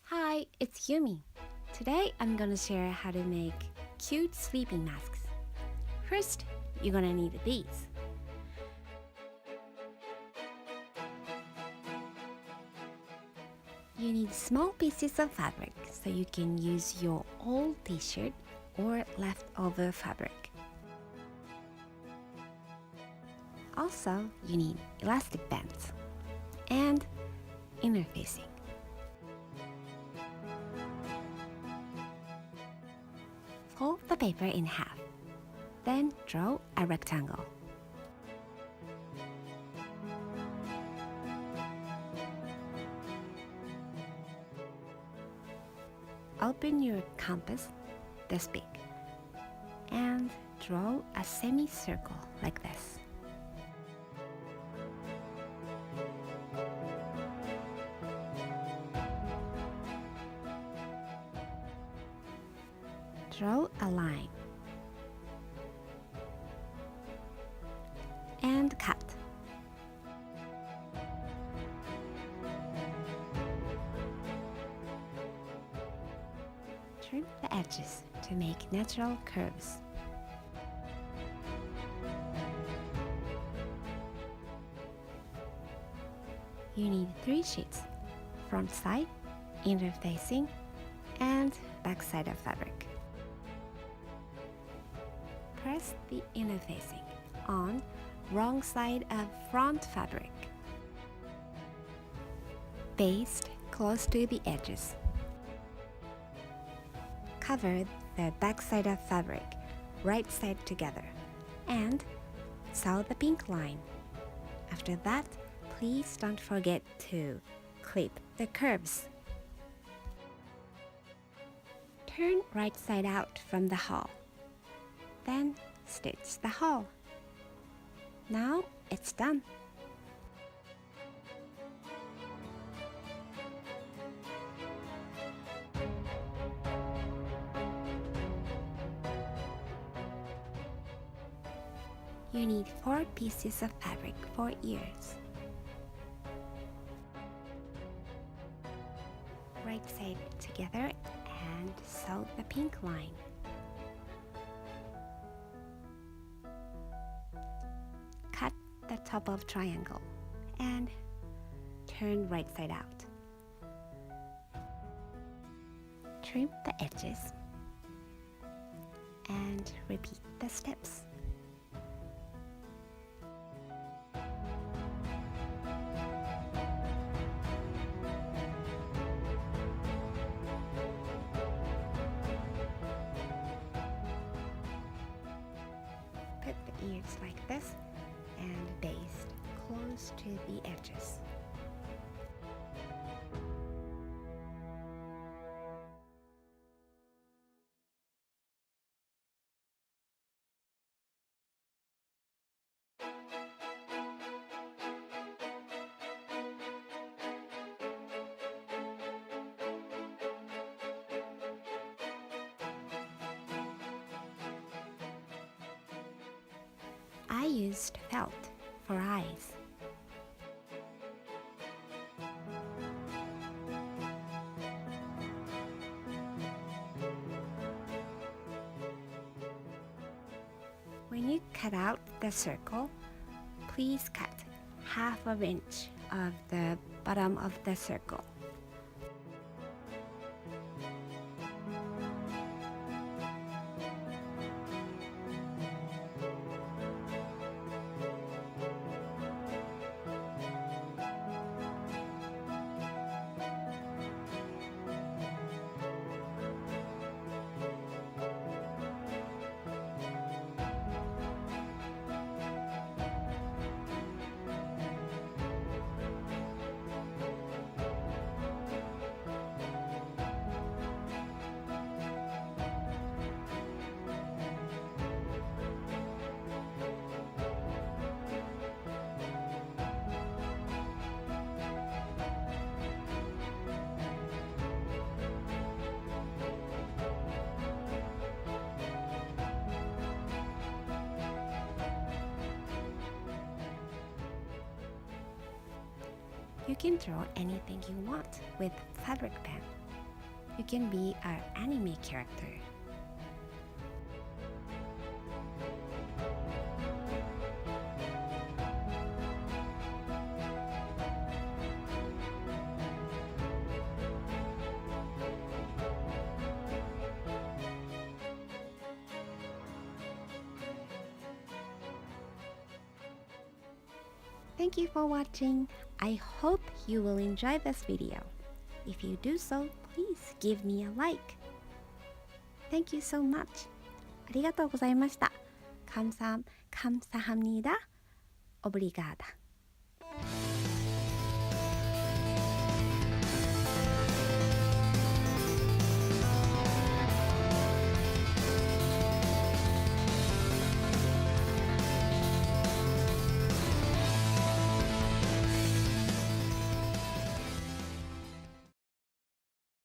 Hi, it's Yumi. Today I'm gonna share how to make cute sleeping masks. First, you're gonna need these. You need small pieces of fabric so you can use your old t-shirt or leftover fabric. Also, you need elastic bands and interfacing. Fold the paper in half, then draw a rectangle. Open your compass this big and draw a semicircle like this. Draw a line and cut. Trim the edges to make natural curves. You need 3 sheets, front side, interfacing, and back side of fabric. Press the interfacing on wrong side of front fabric. Baste close to the edges. Cover the back side of fabric, right side together, and sew the pink line. After that, please don't forget to clip the curves. Turn right side out from the hole. Then stitch the hole. Now it's done. You need 4 pieces of fabric for ears. Right side together and sew the pink line. Cut the top of triangle and turn right side out. Trim the edges and repeat the steps. Put the ears like this and baste close to the edges. I used felt for eyes. When you cut out the circle, please cut half of an inch of the bottom of the circle. You can draw anything you want with fabric pen. You can be an anime character. Thank you for watching. I hope you will enjoy this video. If you do so, please give me a like. Thank you so much. ありがとうございました。감사합니다. Obrigada.